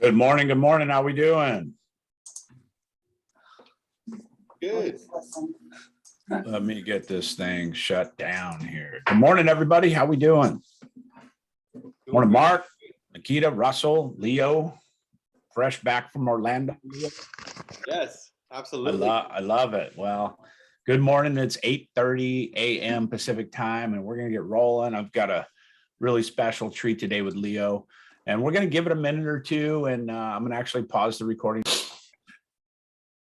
Good morning. Good morning. How we doing? Good. Let me get this thing shut down here. Good morning, everybody. How we doing? Morning, Mark, Nikita, Russell, Leo, fresh back from Orlando. Yes, absolutely. I love it. Well, good morning. It's 8:30 a.m. Pacific time, and we're going to get rolling. I've got a really special treat today with Leo, and we're going to give it a minute or two, and I'm going to actually pause the recording.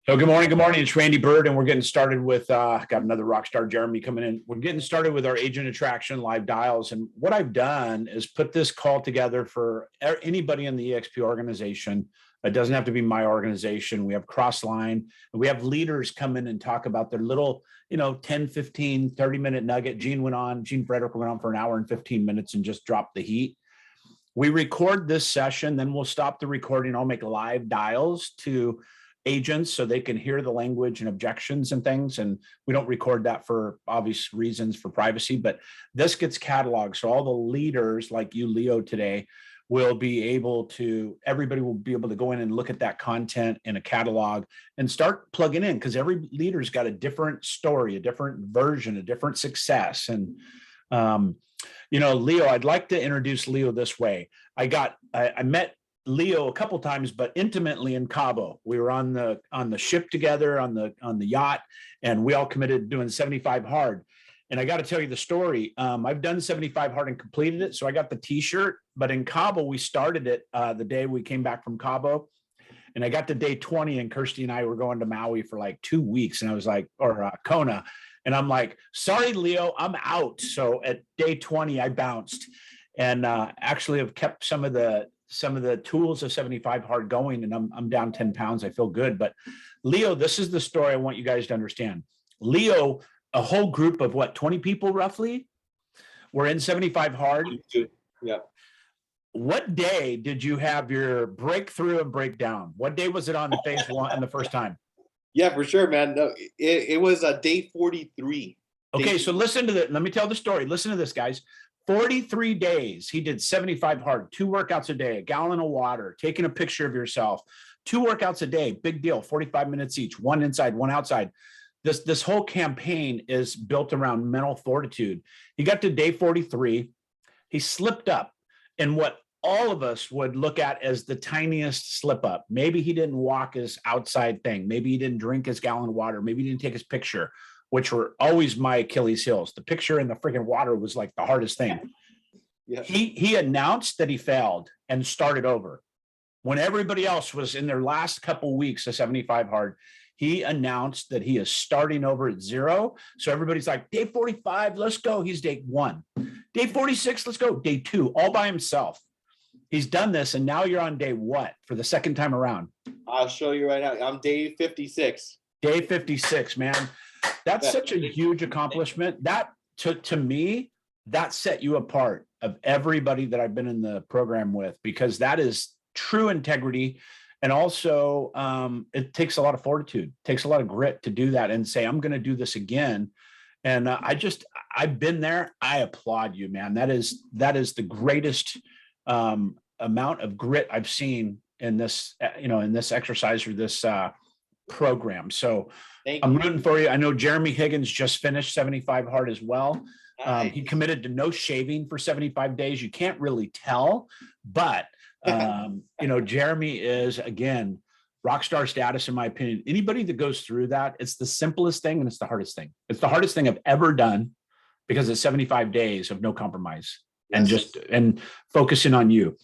So good morning. Good morning. It's Randy Byrd, and we're getting started with, got another rock star, Jeremy, coming in. We're getting started with our agent attraction live dials. And what I've done is put this call together for anybody in the EXP organization. It doesn't have to be my organization. We have Crossline, and we have leaders come in and talk about their little, 10, 15, 30-minute nugget. Gene Frederick went on for an hour and 15 minutes and just dropped the heat. We record this session, then we'll stop the recording. I'll make live dials to agents so they can hear the language and objections and things. And we don't record that for obvious reasons for privacy, but this gets cataloged. So all the leaders like you, Leo, today will be able to, everybody will be able to go in and look at that content in a catalog and start plugging in, because every leader's got a different story, a different version, a different success. And, Leo, I'd like to introduce Leo this way. I met Leo a couple times, but intimately in Cabo. We were on the ship together on the yacht, and we all committed doing 75 hard. And I got to tell you the story. I've done 75 hard and completed it, so I got the T-shirt. But in Cabo, we started it the day we came back from Cabo, and I got to day 20, and Kirsty and I were going to Maui for like 2 weeks, and I was like, or Kona, and I'm like, sorry, Leo, I'm out. So at day 20, I bounced, and actually have kept some of the tools of 75 hard going, and I'm down 10 pounds. I feel good. But Leo, this is the story I want you guys to understand. Leo, a whole group of 20 people roughly were in 75 hard. Yeah. What day did you have your breakthrough and breakdown? What day was it on phase one and the first time? Yeah, for sure, man. No, it was day 43. Okay, so listen to that. Let me tell the story. Listen to this, guys. 43 days, he did 75 hard, 2 workouts a day, a gallon of water, taking a picture of yourself, 2 workouts a day, big deal, 45 minutes each, one inside, one outside. This whole campaign is built around mental fortitude. He got to day 43, he slipped up in what all of us would look at as the tiniest slip up. Maybe he didn't walk his outside thing. Maybe he didn't drink his gallon of water. Maybe he didn't take his picture, which were always my Achilles heels. The picture in the freaking water was like the hardest thing. Yeah. He announced that he failed and started over. When everybody else was in their last couple weeks of 75 hard, he announced that he is starting over at 0. So everybody's like, day 45, let's go. He's day 1. Day 46, let's go. Day 2, all by himself. He's done this, and now you're on day what for the second time around? I'll show you right now. I'm day 56. Day 56, man. That's such a huge accomplishment. That to me, that set you apart of everybody that I've been in the program with, because that is true integrity. And also it takes a lot of fortitude, takes a lot of grit to do that and say, I'm going to do this again. And I've been there. I applaud you, man. That is the greatest amount of grit I've seen in this, in this exercise or this program. So I'm rooting for you. I know Jeremy Higgins just finished 75 hard as well. He committed to no shaving for 75 days. You can't really tell, but Jeremy is, again, rock star status, in my opinion. Anybody that goes through that, it's the simplest thing and it's the hardest thing. It's the hardest thing I've ever done, because it's 75 days of no compromise. Yes. and focusing on you.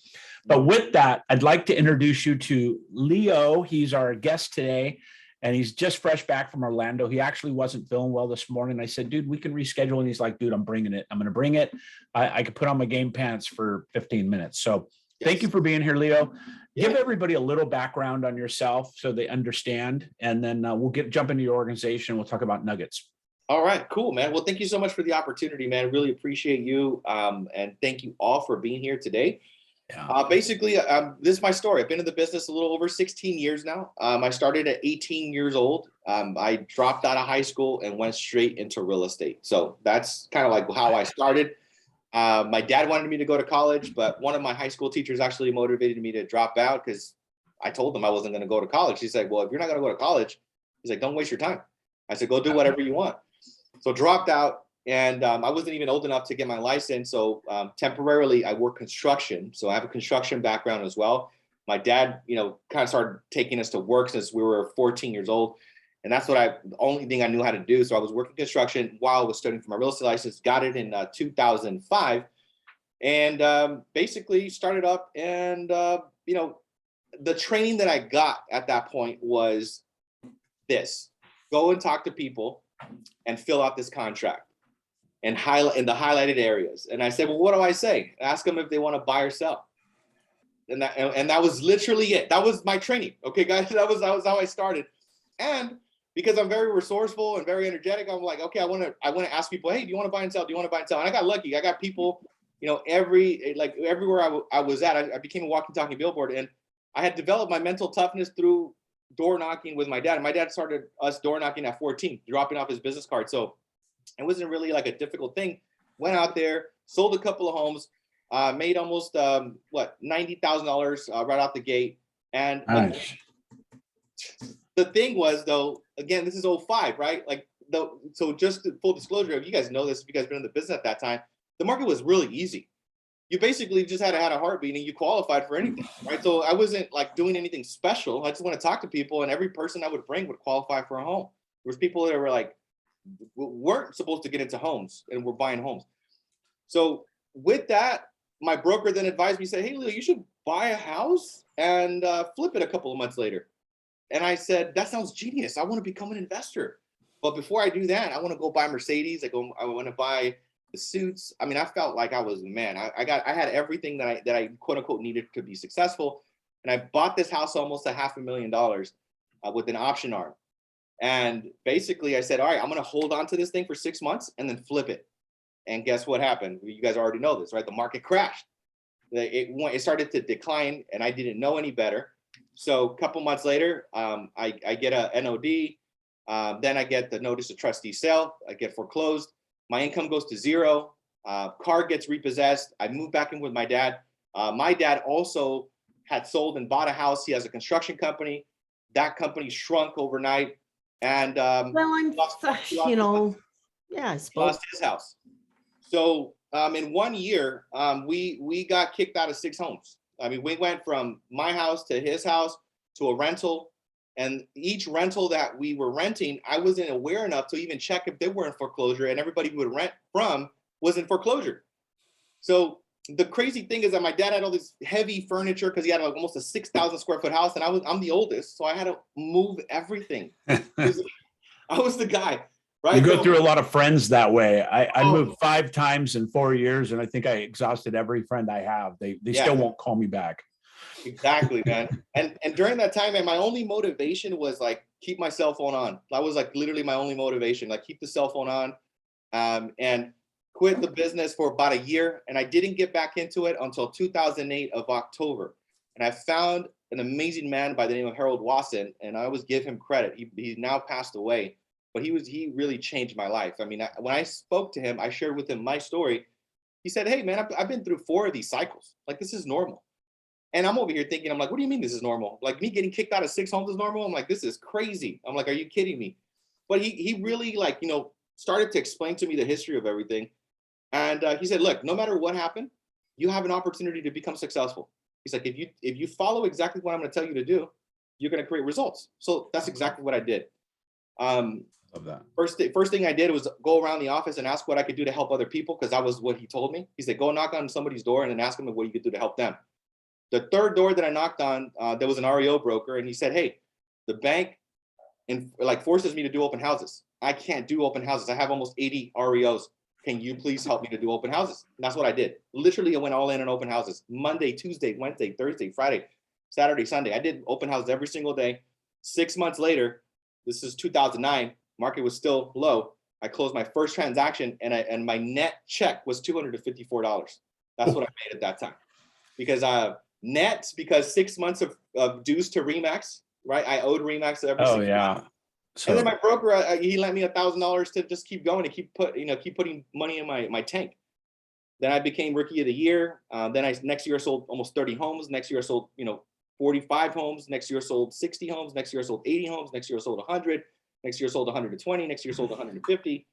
But with that, I'd like to introduce you to Leo. He's our guest today, and he's just fresh back from Orlando. He actually wasn't feeling well this morning. I said, dude, we can reschedule. And he's like, dude, I'm bringing it. I'm going to bring it. I could put on my game pants for 15 minutes. So Thank you for being here, Leo. Give everybody a little background on yourself so they understand, and then we'll jump into your organization. We'll talk about nuggets. All right, cool, man. Well, thank you so much for the opportunity, man. Really appreciate you. And thank you all for being here today. Basically, this is my story. I've been in the business a little over 16 years now. I started at 18 years old. I dropped out of high school and went straight into real estate. So that's kind of like how I started. My dad wanted me to go to college, but one of my high school teachers actually motivated me to drop out because I told them I wasn't going to go to college. He said, well, if you're not going to go to college, he's like, don't waste your time. I said, go do whatever you want. So dropped out, and I wasn't even old enough to get my license. So temporarily I work construction. So I have a construction background as well. My dad, kind of started taking us to work since we were 14 years old. And that's the only thing I knew how to do. So I was working construction while I was studying for my real estate license, got it in 2005, and basically started up. And, the training that I got at that point was this: go and talk to people and fill out this contract and highlight in the highlighted areas. And I said, well, what do I say? Ask them if they want to buy or sell. And that was literally it. That was my training. Okay, guys, that was how I started. And because I'm very resourceful and very energetic, I'm like, okay, I want to ask people, hey, do you want to buy and sell? Do you want to buy and sell? And I got lucky. I got people, everywhere I was at, I became a walking, talking billboard. And I had developed my mental toughness through door knocking with my dad. And my dad started us door knocking at 14, dropping off his business card. So it wasn't really like a difficult thing. Went out there, sold a couple of homes, made almost $90,000 right out the gate. And Nice. the thing was, though, again, this is 05, right? So just full disclosure, you guys know this, if you guys been in the business at that time, the market was really easy. You basically just had a heartbeat and you qualified for anything, right? So I wasn't like doing anything special. I just want to talk to people, and every person I would bring would qualify for a home. There was people that were like, weren't supposed to get into homes and were buying homes. So with that, my broker then advised me, said, hey, Leo, you should buy a house and flip it a couple of months later. And I said, that sounds genius. I want to become an investor. But before I do that, I want to go buy Mercedes. I want to buy the suits. I mean, I felt like I was, man, I had everything that I quote unquote needed to be successful. And I bought this house almost $500,000 with an option arm. And basically I said, all right, I'm going to hold on to this thing for 6 months and then flip it. And guess what happened? You guys already know this, right? The market crashed. It started to decline, and I didn't know any better. So a couple months later, I get a NOD. Then I get the notice of trustee sale. I get foreclosed. My income goes to zero. Car gets repossessed. I moved back in with my dad. My dad also had sold and bought a house. He has a construction company. That company shrunk overnight. And Lost his house. So in 1 year, we got kicked out of 6 homes. I mean, we went from my house to his house to a rental. And each rental that we were renting, I wasn't aware enough to even check if they were in foreclosure, and everybody we would rent from was in foreclosure. So the crazy thing is that my dad had all this heavy furniture because he had almost a 6,000 square foot house, and I'm the oldest, so I had to move everything. I was the guy, right? You go through a lot of friends that way. I moved 5 times in 4 years, and I think I exhausted every friend I have. They still won't call me back. Exactly, man. And during that time, man, my only motivation was like, keep my cell phone on. That was like literally my only motivation, like keep the cell phone on, and quit the business for about a year. And I didn't get back into it until 2008 of October. And I found an amazing man by the name of Harold Wasson, and I always give him credit. He's now passed away, but he really changed my life. I mean, when I spoke to him, I shared with him my story. He said, hey, man, I've been through 4 of these cycles. Like, this is normal. And I'm over here thinking, I'm like, what do you mean this is normal? Like, me getting kicked out of 6 homes is normal? I'm like, this is crazy. I'm like, are you kidding me? But he really, like, started to explain to me the history of everything. And he said, look, no matter what happened, you have an opportunity to become successful. He's like, if you follow exactly what I'm going to tell you to do, you're going to create results. So that's exactly what I did. Love that. First thing I did was go around the office and ask what I could do to help other people, because that was what he told me. He said, go knock on somebody's door and then ask them what you could do to help them. The third door that I knocked on, there was an REO broker, and he said, hey, the bank forces me to do open houses. I can't do open houses. I have almost 80 REOs. Can you please help me to do open houses? And that's what I did. Literally, I went all in on open houses. Monday, Tuesday, Wednesday, Thursday, Friday, Saturday, Sunday. I did open houses every single day. 6 months later, this is 2009, market was still low. I closed my first transaction, and my net check was $254. That's what I made at that time. Because because 6 months of dues to Remax, right? I owed Remax every single month. So, and then my broker, he lent me $1,000 to just keep going and keep putting money in my tank. Then I became rookie of the year. Next year I sold almost 30 homes. Next year I sold, 45 homes. Next year I sold 60 homes. Next year I sold 80 homes. Next year I sold 100. Next year I sold 120. Next year I sold 150.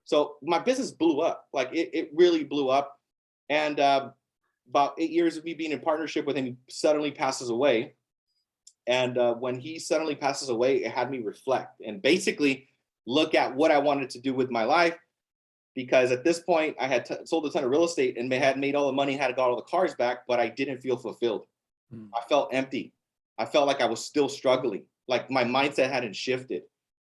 So my business blew up. Like it really blew up. And about 8 years of me being in partnership with him, he suddenly passes away. And when he suddenly passes away, it had me reflect and basically look at what I wanted to do with my life. Because at this point, I had sold a ton of real estate and had made all the money, had got all the cars back, but I didn't feel fulfilled. I felt empty. I felt like I was still struggling, like my mindset hadn't shifted.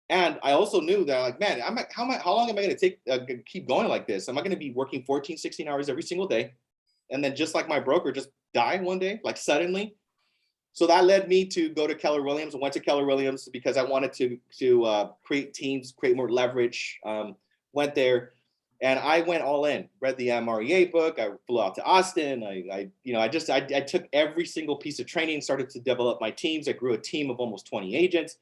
And I also knew that, like, man, how long am I going to take keep going like this? Am I going to be working 14, 16 hours every single day? And then just like my broker, just die one day, like suddenly? So that led me to go to Keller Williams. I went to Keller Williams because I wanted to create teams, create more leverage. Went there. And I went all in, read the MREA book. I flew out to Austin. I took every single piece of training, started to develop my teams. I grew a team of almost 20 agents.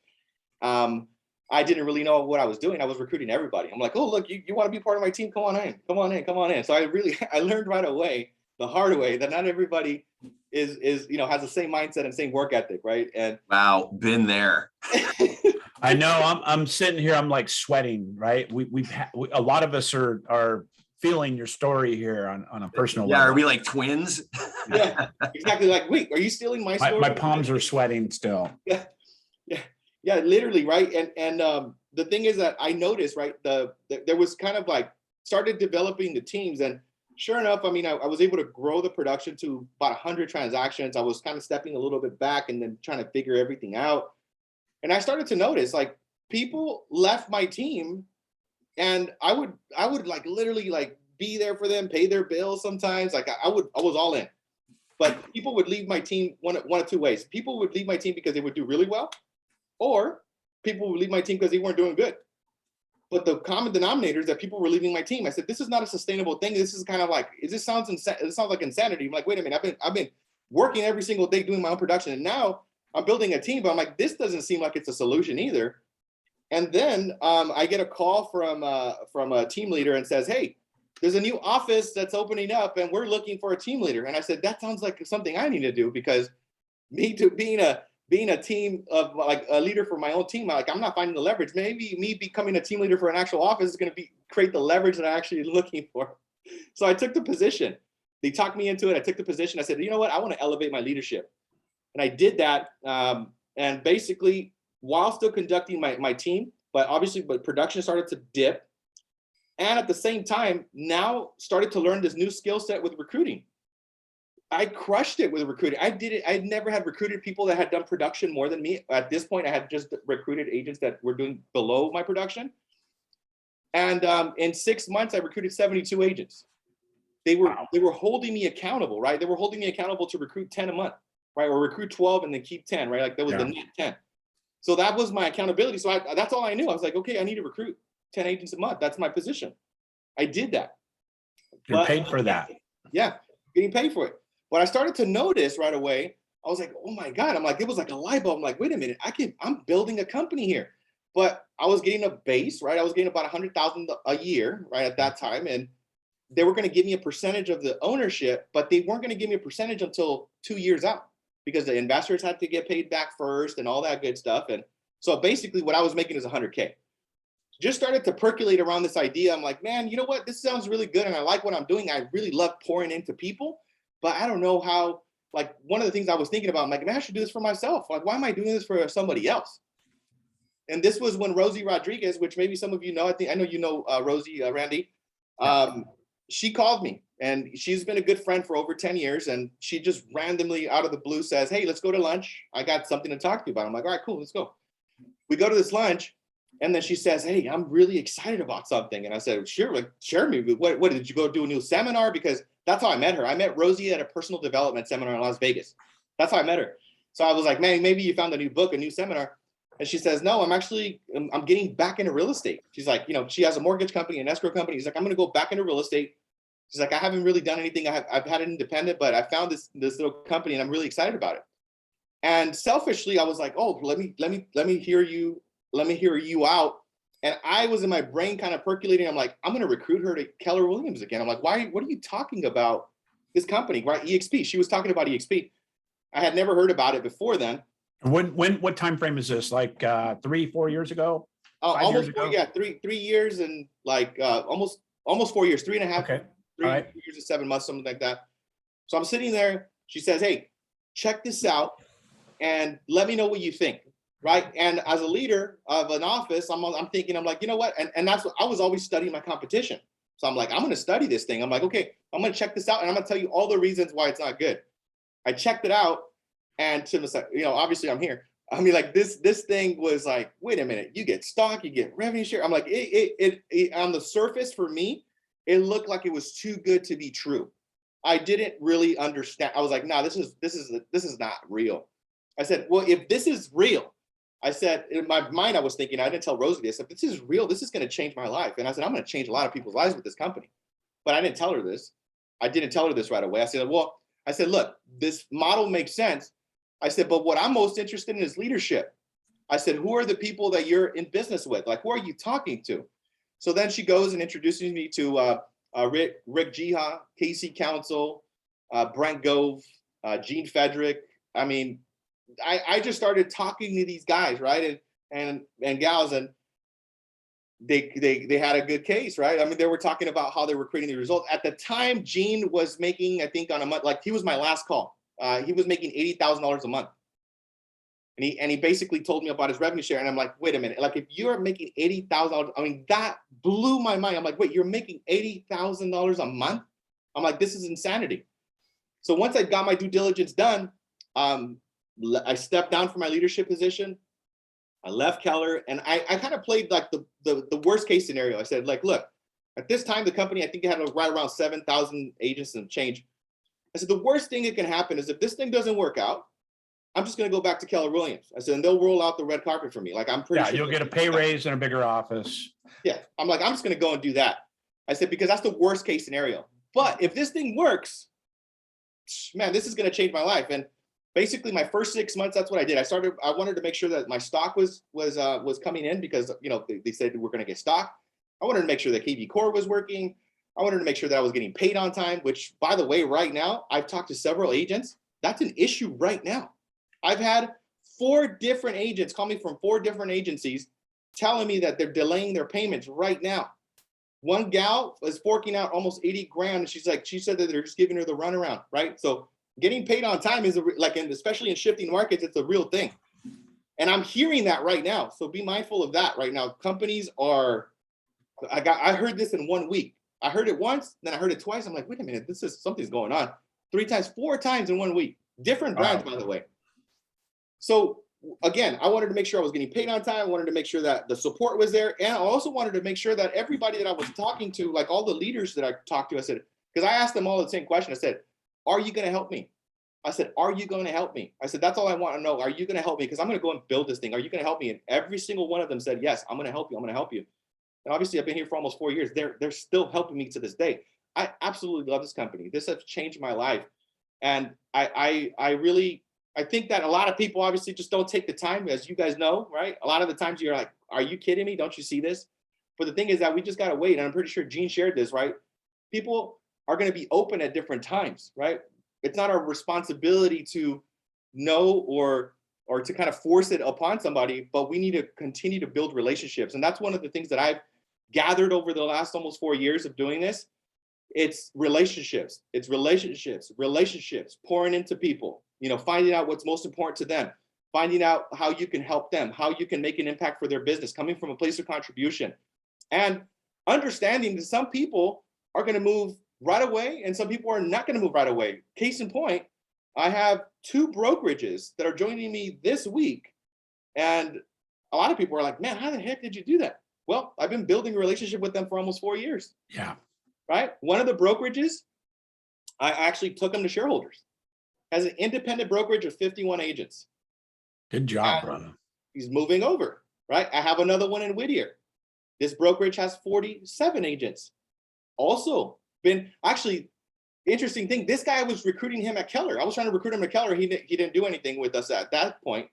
I didn't really know what I was doing. I was recruiting everybody. I'm like, oh, look, you want to be part of my team? Come on in, come on in, come on in. So I learned right away, the hard way, that not everybody is has the same mindset and same work ethic, right? And wow, been there. I know. I'm sitting here. I'm like sweating. Right. A lot of us are feeling your story here on a personal level. Are we like twins? Yeah, exactly. Like, wait, are you stealing my story? My palms are sweating still. Yeah, literally, right. And the thing is that I noticed, right, there was kind of like started developing the teams, and sure enough, I mean, I was able to grow the production to about 100 transactions. I was kind of stepping a little bit back and then trying to figure everything out. And I started to notice, like, people left my team, and I would like literally like be there for them, pay their bills sometimes. Like I was all in. But people would leave my team one of two ways. People would leave my team because they would do really well, or people would leave my team because they weren't doing good. But the common denominator is that people were leaving my team. I said, this is not a sustainable thing. This is kind of like, it sounds like insanity. I'm like, wait a minute, I've been working every single day doing my own production, and now I'm building a team, but I'm like, this doesn't seem like it's a solution either. And then I get a call from a team leader and says, hey, there's a new office that's opening up and we're looking for a team leader. And I said, that sounds like something I need to do, because being a team of like a leader for my own team, I'm not finding the leverage. Maybe me becoming a team leader for an actual office is going to create the leverage that I'm actually looking for. So I took the position. They talked me into it. I took the position. I said, you know what? I want to elevate my leadership. And I did that. And basically, while still conducting my team, but production started to dip. And at the same time, now started to learn this new skill set with recruiting. I crushed it with recruiting. I did it. I'd never had recruited people that had done production more than me. At this point, I had just recruited agents that were doing below my production. And in 6 months, I recruited 72 agents. They were holding me accountable, right? They were holding me accountable to recruit 10 a month, right? Or recruit 12 and then keep 10, right? Like that was the net 10. So that was my accountability. So that's all I knew. I was like, okay, I need to recruit 10 agents a month. That's my position. I did that. You're paid for that. Yeah, getting paid for it. But I started to notice right away, I was like, oh my God. I'm like, it was like a light bulb. I'm like, wait a minute, I'm building a company here. But I was getting a base, right? I was getting about $100,000 a year, right, at that time. And they were going to give me a percentage of the ownership, but they weren't going to give me a percentage until 2 years out, because the investors had to get paid back first and all that good stuff. And so basically what I was making is $100K. Just started to percolate around this idea. I'm like, man, you know what? This sounds really good. And I like what I'm doing. I really love pouring into people, but I don't know how. Like, one of the things I was thinking about, I'm like, man, I should do this for myself. Like, why am I doing this for somebody else? And this was when Rosie Rodriguez, which maybe some of you know, I know you know Rosie, Randy. She called me, and she's been a good friend for over 10 years. And she just randomly out of the blue says, hey, let's go to lunch. I got something to talk to you about. I'm like, all right, cool, let's go. We go to this lunch. And then she says, hey, I'm really excited about something. And I said, sure, like, share me. What did you go do a new seminar? Because that's how I met her. I met Rosie at a personal development seminar in Las Vegas. That's how I met her. So I was like, man, maybe you found a new book, a new seminar. And she says, no, I'm getting back into real estate. She's like, she has a mortgage company, an escrow company. She's like, I'm going to go back into real estate. She's like, I haven't really done anything. I've had it independent, but I found this little company and I'm really excited about it. And selfishly, I was like, oh, let me hear you. Let me hear you out. And I was in my brain kind of percolating. I'm like, I'm going to recruit her to Keller Williams again. I'm like, why? What are you talking about this company, right? EXP. She was talking about EXP. I had never heard about it before then. What time frame is this? Like 3-4 years ago? 5 years Almost four, ago? yeah, 3 years and like almost 4 years, 3.5, Okay. 3 All right. years and 7 months, something like that. So I'm sitting there. She says, hey, check this out and let me know what you think. Right. And as a leader of an office, I'm thinking, I'm like, you know what? And that's what I was always studying my competition. So I'm like, I'm going to study this thing. I'm like, okay, I'm going to check this out and I'm going to tell you all the reasons why it's not good. I checked it out. And to the, you know, obviously I'm here. I mean, like this thing was like, wait a minute, you get stock, you get revenue share. I'm like, it on the surface for me, it looked like it was too good to be true. I didn't really understand. I was like, no, this is not real. I said, well, if this is real, I said, in my mind, I was thinking, I didn't tell Rosie this. If this is real, this is going to change my life. And I said, I'm going to change a lot of people's lives with this company. But I didn't tell her this. I didn't tell her this right away. I said, well, look, this model makes sense. I said, but what I'm most interested in is leadership. I said, who are the people that you're in business with? Like, who are you talking to? So then she goes and introduces me to Rick Jiha, Casey Council, Brent Gove, Gene Fedrick. I mean, I just started talking to these guys, right? And gals, and they had a good case, right? I mean, they were talking about how they were creating the results. At the time, Gene was making, I think on a month, like he was my last call. He was making $80,000 a month. And he basically told me about his revenue share. And I'm like, wait a minute, like if you're making $80,000, I mean, that blew my mind. I'm like, wait, you're making $80,000 a month? I'm like, this is insanity. So once I got my due diligence done, I stepped down from my leadership position. I left Keller and I kind of played like the worst case scenario. I said, like, look, at this time, the company, I think it had right around 7,000 agents and change. I said, the worst thing that can happen is if this thing doesn't work out, I'm just going to go back to Keller Williams. I said, and they'll roll out the red carpet for me. Like, I'm pretty sure you'll get a pay raise in a bigger office. Yeah. I'm like, I'm just going to go and do that. I said, because that's the worst case scenario. But if this thing works, man, this is going to change my life. And basically my first 6 months, that's what I did. I wanted to make sure that my stock was coming in because, you know, they said we're going to get stock. I wanted to make sure that KV Core was working. I wanted to make sure that I was getting paid on time, which, by the way, right now, I've talked to several agents. That's an issue right now. I've had 4 different agents call me from 4 different agencies telling me that they're delaying their payments right now. One gal is forking out almost 80 grand. And she said that they're just giving her the runaround, right? So getting paid on time is especially in shifting markets, it's a real thing. And I'm hearing that right now. So be mindful of that right now. Companies are, I heard this in 1 week. I heard it once, then I heard it twice. I'm like, wait a minute, something's going on. 3 times, 4 times in 1 week. Different brands, by the way. So again, I wanted to make sure I was getting paid on time. I wanted to make sure that the support was there. And I also wanted to make sure that everybody that I was talking to, like all the leaders that I talked to, I said, because I asked them all the same question. I said, are you going to help me? I said, are you going to help me? I said, that's all I want to know. Are you going to help me? Because I'm going to go and build this thing. Are you going to help me? And every single one of them said, yes, I'm going to help you. I'm going to help you. And obviously I've been here for almost 4 years. They're still helping me to this day. I absolutely love this company. This has changed my life. And I think that a lot of people obviously just don't take the time, as you guys know, right? A lot of the times you're like, are you kidding me? Don't you see this? But the thing is that we just got to wait. And I'm pretty sure Gene shared this, right? People are going to be open at different times, right? It's not our responsibility to know or to kind of force it upon somebody, but we need to continue to build relationships. And that's one of the things that I've gathered over the last almost 4 years of doing this. It's relationships. It's relationships, pouring into people, finding out what's most important to them, finding out how you can help them, how you can make an impact for their business, coming from a place of contribution, and understanding that some people are going to move right away and some people are not going to move right away. Case in point, I have 2 brokerages that are joining me this week. And a lot of people are like, man, how the heck did you do that? Well, I've been building a relationship with them for almost 4 years. Yeah. Right? One of the brokerages, I actually took them to shareholders. Has an independent brokerage of 51 agents. Good job, brother. He's moving over, right? I have another one in Whittier. This brokerage has 47 agents. Also been, actually, interesting thing, this guy was recruiting him at Keller. I was trying to recruit him at Keller. He didn't do anything with us at that point.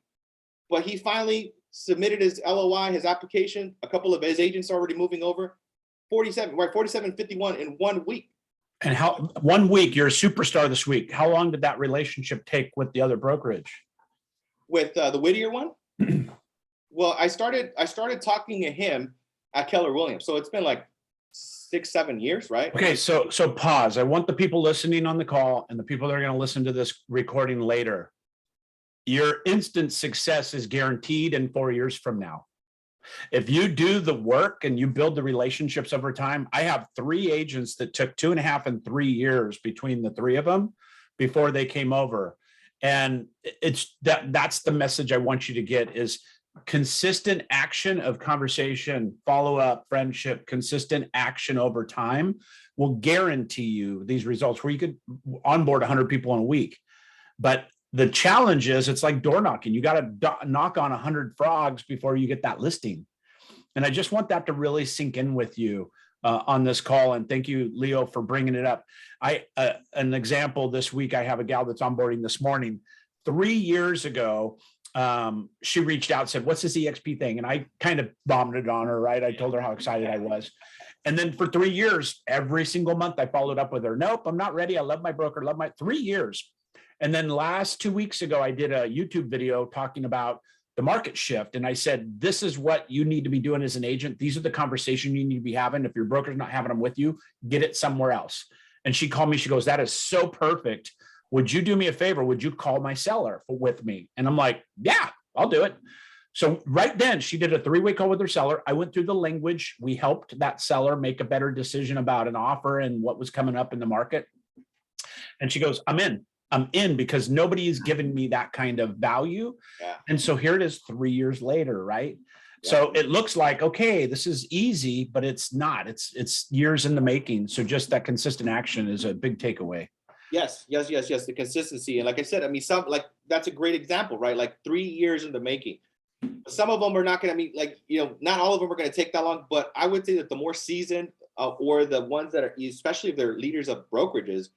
but he finally submitted his LOI, his application. A couple of his agents already moving over. 4751 in 1 week. And how 1 week, you're a superstar this week. How long did that relationship take with the other brokerage? With the Whittier one? Well, I started talking to him at Keller Williams. So it's been like 6-7 years, right? Okay, so pause. I want the people listening on the call and the people that are going to listen to this recording later. Your instant success is guaranteed in 4 years from now. If you do the work and you build the relationships over time, I have 3 agents that took 2.5 and 3 years between the 3 of them before they came over. And it's that's the message I want you to get is consistent action of conversation, follow-up, friendship, consistent action over time will guarantee you these results where you could onboard 100 people in a week. But the challenge is it's like door knocking. You got to knock on 100 frogs before you get that listing. And I just want that to really sink in with you on this call. And thank you, Leo, for bringing it up. An example this week, I have a gal that's onboarding this morning. 3 years ago, she reached out and said, what's this EXP thing? And I kind of vomited on her, right? I told her how excited I was. And then for 3 years, every single month, I followed up with her. Nope, I'm not ready. I love my broker, 3 years. And then last 2 weeks ago, I did a YouTube video talking about the market shift. And I said, this is what you need to be doing as an agent. These are the conversations you need to be having. If your broker's not having them with you, get it somewhere else. And she called me, she goes, that is so perfect. Would you do me a favor? Would you call my seller with me? And I'm like, yeah, I'll do it. So right then she did a 3-way call with her seller. I went through the language. We helped that seller make a better decision about an offer and what was coming up in the market. And she goes, I'm in because nobody is giving me that kind of value. Yeah. And so here it is 3 years later, right? Yeah. So it looks like, okay, this is easy, but it's not. It's years in the making. So just that consistent action is a big takeaway. Yes. The consistency. And like I said, I mean, that's a great example, right? Like 3 years in the making. Some of them are not going to be not all of them are going to take that long, but I would say that the more seasoned or the ones that are, especially if they're leaders of brokerages,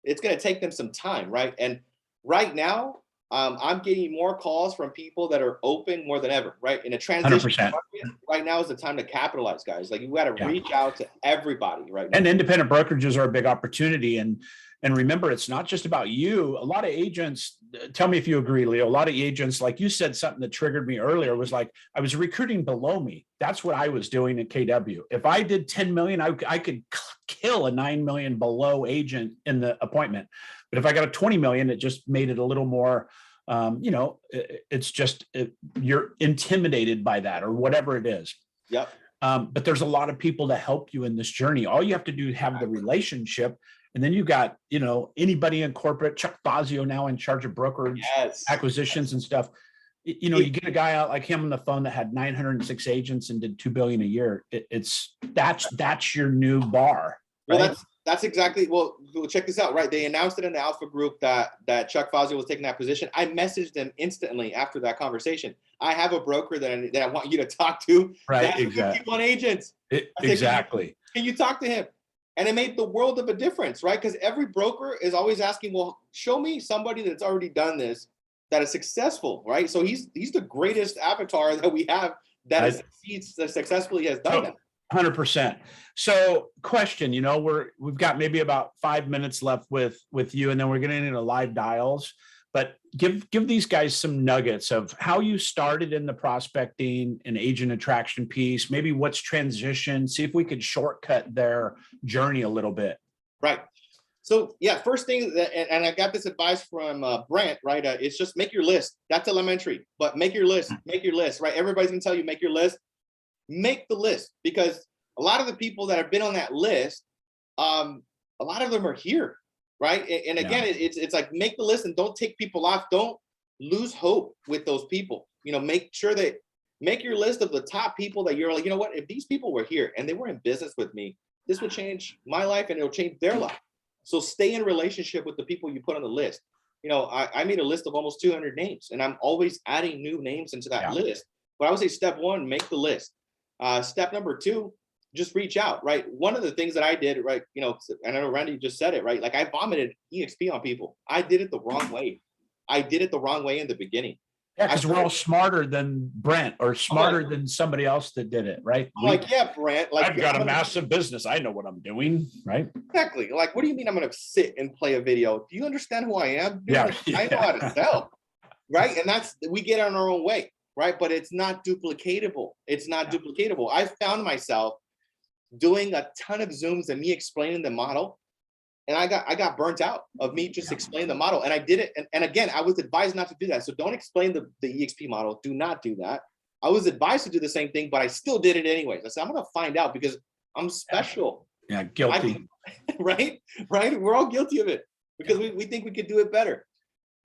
it's going to take them some time, right? And right now, I'm getting more calls from people that are open more than ever, right? In a transition market, right now is the time to capitalize, guys. Like you got to reach out to everybody right now. And independent brokerages are a big opportunity. And remember, it's not just about you. A lot of agents, tell me if you agree, Leo, a lot of agents, like you said, something that triggered me earlier was like, I was recruiting below me. That's what I was doing at KW. If I did 10 million, I could kill a 9 million below agent in the appointment. But if I got a 20 million, it just made it a little more, it's just, you're intimidated by that or whatever it is. Yep. But there's a lot of people to help you in this journey. All you have to do is have the relationship. And then you got, anybody in corporate, Chuck Fazio now in charge of brokerage acquisitions and stuff. You get a guy out like him on the phone that had 906 agents and did 2 billion a year. That's your new bar. Right? Well, that's exactly, well, check this out, right? They announced it in the Alpha group that Chuck Fazio was taking that position. I messaged them instantly after that conversation. I have a broker that I want you to talk to. Right, exactly. 51 agents. Exactly. Can you talk to him? And it made the world of a difference, right? Because every broker is always asking, well, show me somebody that's already done this, that is successful, right? So he's the greatest avatar that we have that successfully has done that. 100%. So question, we've got maybe about 5 minutes left with you, and then we're getting into live dials. But give these guys some nuggets of how you started in the prospecting and agent attraction piece, maybe what's transitioned, see if we could shortcut their journey a little bit. Right. So first thing, and I got this advice from Brent, right? It's just make your list. That's elementary, but make your list, right? Everybody's gonna tell you, make your list. Make the list, because a lot of the people that have been on that list, a lot of them are here. Right. And again, it's like, make the list and don't take people off. Don't lose hope with those people. Make sure that make your list of the top people that you're like, you know what, if these people were here and they were in business with me, this would change my life and it'll change their life. So stay in relationship with the people you put on the list. I made a list of almost 200 names and I'm always adding new names into that list. But I would say step 1, make the list. Step number 2, just reach out, right? One of the things that I did, right, and I know Randy just said it, right? Like I vomited EXP on people. I did it the wrong way. I did it the wrong way in the beginning. Yeah, because we're all smarter than Brent or smarter than somebody else that did it, right? Yeah, Brent, like I've got a massive business. I know what I'm doing, right? Exactly. Like, what do you mean I'm going to sit and play a video? Do you understand who I am? Yeah. I know how to sell, right? And we get on our own way, right? But it's not duplicatable. It's not duplicatable. I found myself doing a ton of Zooms and me explaining the model. And I got burnt out of me just explaining the model. And I did it. And again, I was advised not to do that. So don't explain the EXP model. Do not do that. I was advised to do the same thing, but I still did it anyways. I said, I'm going to find out because I'm special. Yeah, guilty. Right? We're all guilty of it because we think we could do it better.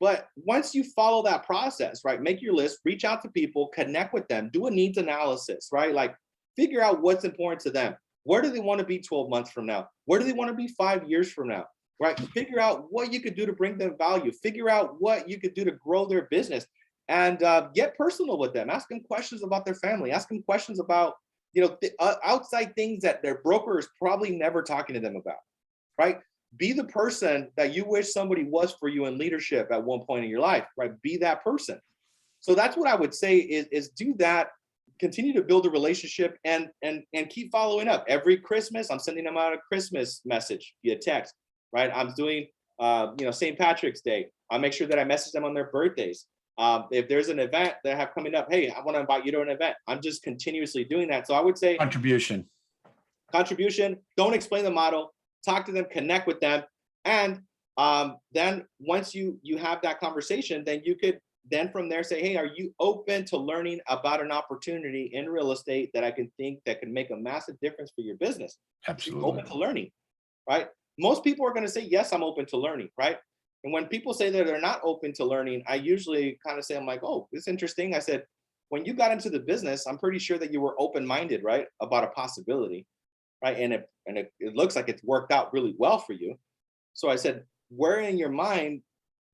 But once you follow that process, right? Make your list, reach out to people, connect with them, do a needs analysis, right? Like figure out what's important to them. Where do they want to be 12 months from now? Where do they want to be 5 years from now? Right? Figure out what you could do to bring them value. Figure out what you could do to grow their business, and get personal with them. Ask them questions about their family. Ask them questions about outside things that their broker is probably never talking to them about. Right? Be the person that you wish somebody was for you in leadership at one point in your life. Right? Be that person. So that's what I would say is do that. Continue to build a relationship and keep following up. Every Christmas, I'm sending them out a Christmas message via text, right? I'm doing, St. Patrick's Day. I'll make sure that I message them on their birthdays. If there's an event that I have coming up, hey, I want to invite you to an event. I'm just continuously doing that. So I would say Contribution. Don't explain the model. Talk to them, connect with them. And then once you have that conversation, then you could from there say, hey, are you open to learning about an opportunity in real estate that I can think that can make a massive difference for your business? Absolutely. Open to learning, right? Most people are going to say, yes, I'm open to learning, right? And when people say that they're not open to learning, I usually kind of say, I'm like, oh, it's interesting. I said, when you got into the business, I'm pretty sure that you were open-minded, right? About a possibility, right? And it looks like it's worked out really well for you. So I said, where in your mind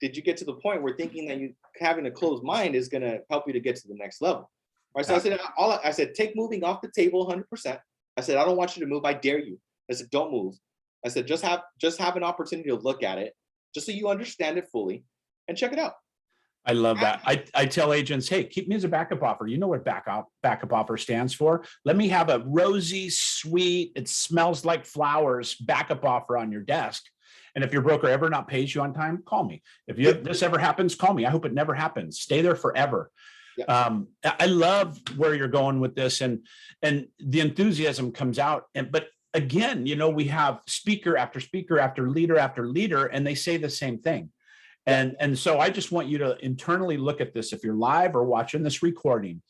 did you get to the point where thinking that you having a closed mind is going to help you to get to the next level? Right. So I said, take moving off the table 100%. I said, I don't want you to move. I dare you. I said, don't move. I said, just have an opportunity to look at it, just so you understand it fully and check it out. I love that. I tell agents, hey, keep me as a backup offer. You know what backup offer stands for. Let me have a rosy, sweet, it smells like flowers backup offer on your desk. And if your broker ever not pays you on time, call me. If this ever happens, call me. I hope it never happens. Stay there forever. Yeah. I love where you're going with this, and the enthusiasm comes out. But again, we have speaker after speaker after leader, and they say the same thing. And so I just want you to internally look at this. If you're live or watching this recording,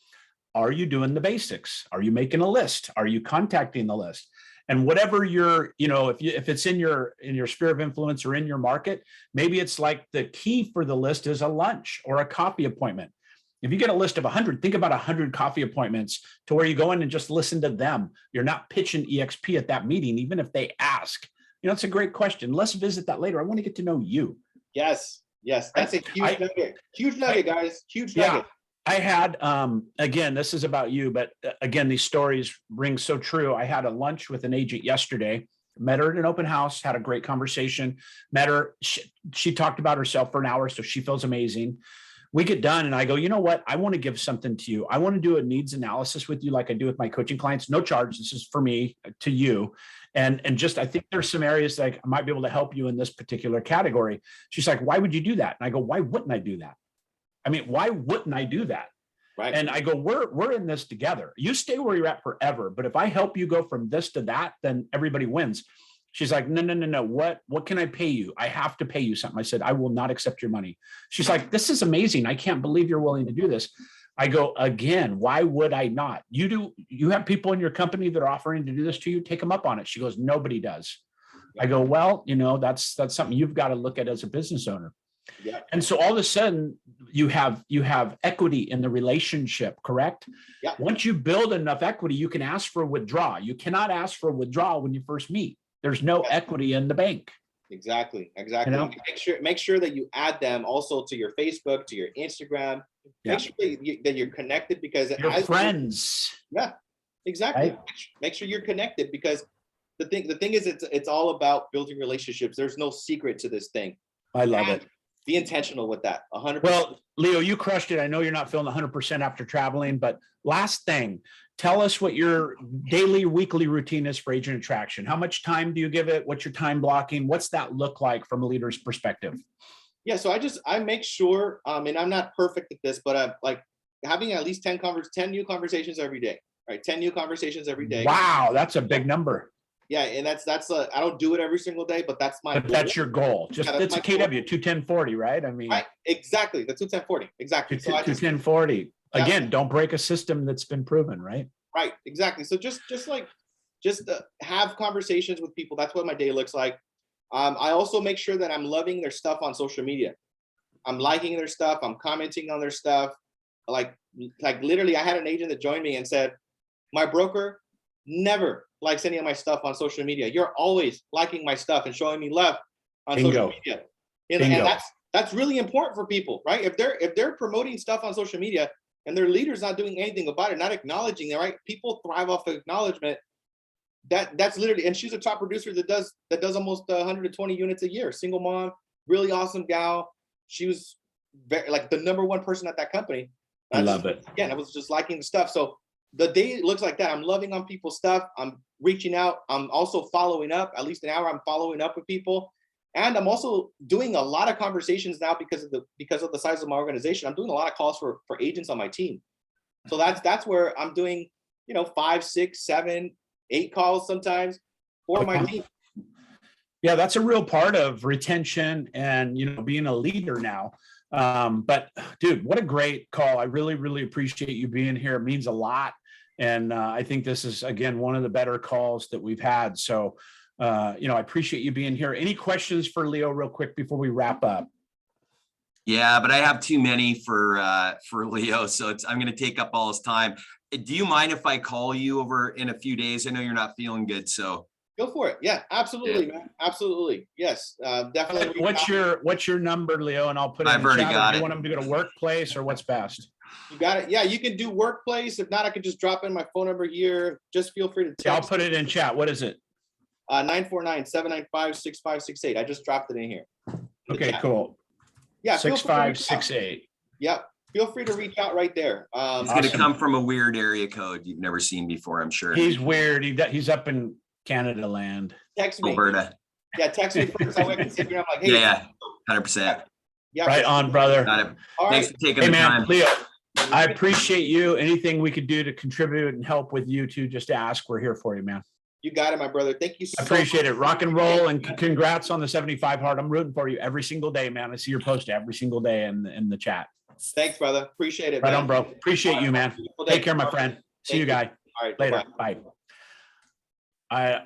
are you doing the basics? Are you making a list? Are you contacting the list? And whatever if it's in your sphere of influence or in your market, maybe it's like the key for the list is a lunch or a coffee appointment. If you get a list of 100, think about 100 coffee appointments to where you go in and just listen to them. You're not pitching EXP at that meeting, even if they ask. It's a great question. Let's visit that later. I want to get to know you. Yes. That's a huge nugget. Huge nugget, guys. Huge nugget. Yeah. I had, again, this is about you, but again, these stories ring so true. I had a lunch with an agent yesterday, met her at an open house, had a great conversation, met her. She talked about herself for an hour, so she feels amazing. We get done and I go, you know what? I want to give something to you. I want to do a needs analysis with you like I do with my coaching clients. No charge. This is for me to you. And just, I think there's some areas that I might be able to help you in this particular category. She's like, why would you do that? And I go, why wouldn't I do that? Why wouldn't I do that? Right. And I go, we're in this together. You stay where you're at forever. But if I help you go from this to that, then everybody wins. She's like, no. What can I pay you? I have to pay you something. I said, I will not accept your money. She's like, this is amazing. I can't believe you're willing to do this. I go, again, why would I not? You have people in your company that are offering to do this to you. Take them up on it. She goes, nobody does. I go, well, that's something you've got to look at as a business owner. Yeah. And so all of a sudden you have equity in the relationship, correct? Yeah. Once you build enough equity, you can ask for a withdrawal. You cannot ask for a withdrawal when you first meet. There's no equity in the bank. Exactly. Make sure that you add them also to your Facebook, to your Instagram. Yeah. Make sure that you're connected, because your friends. Yeah, exactly. Right? Make sure you're connected, because the thing is, it's all about building relationships. There's no secret to this thing. I love it. be intentional with that. 100%. Well, Leo, you crushed it. I know you're not feeling 100% after traveling, but last thing, tell us what your daily, weekly routine is for agent attraction. How much time do you give it? What's your time blocking? What's that look like from a leader's perspective? Yeah, so I make sure, and I'm not perfect at this, but I'm like having at least 10 new conversations every day, right? 10 new conversations every day. Wow, that's a big number. Yeah, and I don't do it every single day, but that's my goal. That's your goal. Just that's a KW 21040, right? I mean, right, exactly. The 21040, exactly. So 21040. Again, don't break a system that's been proven, right? Right, exactly. So just have conversations with people. That's what my day looks like. I also make sure that I'm loving their stuff on social media. I'm liking their stuff. I'm commenting on their stuff. Like literally, I had an agent that joined me and said, my broker never likes any of my stuff on social media. You're always liking my stuff and showing me love on social media. And that's really important for people, right? If they're promoting stuff on social media and their leader's not doing anything about it, not acknowledging it, right? People thrive off of acknowledgement. That's literally, and she's a top producer that does almost 120 units a year. Single mom, really awesome gal. She was like the #1 person at that company. I love it. Again, I was just liking the stuff. So the day looks like that. I'm loving on people's stuff. I'm reaching out. I'm also following up. At least an hour, I'm following up with people. And I'm also doing a lot of conversations now because of the size of my organization. I'm doing a lot of calls for agents on my team. So that's where I'm doing, 5, 6, 7, 8 calls sometimes for my team. Yeah, that's a real part of retention and being a leader now. But dude, what a great call. I really, really appreciate you being here. It means a lot. And I think this is, again, one of the better calls that we've had. So, I appreciate you being here. Any questions for Leo real quick before we wrap up? Yeah, but I have too many for Leo. So I'm going to take up all his time. Do you mind if I call you over in a few days? I know you're not feeling good, so. Go for it. Yeah, absolutely, man. Absolutely. Yes, definitely. What's your number, Leo? And I'll put it in the chat. Do you want them to go to workplace or what's best? You got it. Yeah, you can do workplace. If not, I could just drop in my phone number here. Just feel free to text. Yeah, I'll put it in chat. What is it? 949-795-6568. I just dropped it in here. Okay, cool. Yeah, 6568. Yep. Feel free to reach out right there. It's going to come from a weird area code you've never seen before, I'm sure. He's weird. He's up in Canada land. Text me. Alberta. Yeah, text me first. I'm like, hey, yeah, 100%. Yeah, right on, brother. Got it. All Thanks right. for taking the time. Leo, I appreciate you. Anything we could do to contribute and help with you too, just ask. We're here for you, man. You got it, my brother. Thank you so much. I appreciate it. Rock and roll, and congrats on the 75 hard. I'm rooting for you every single day, man. I see your post every single day in the chat. Thanks, brother. Appreciate it. Right man. on, bro. Appreciate you, man. Take care, my friend. See you, guy. All right. Later. Bye.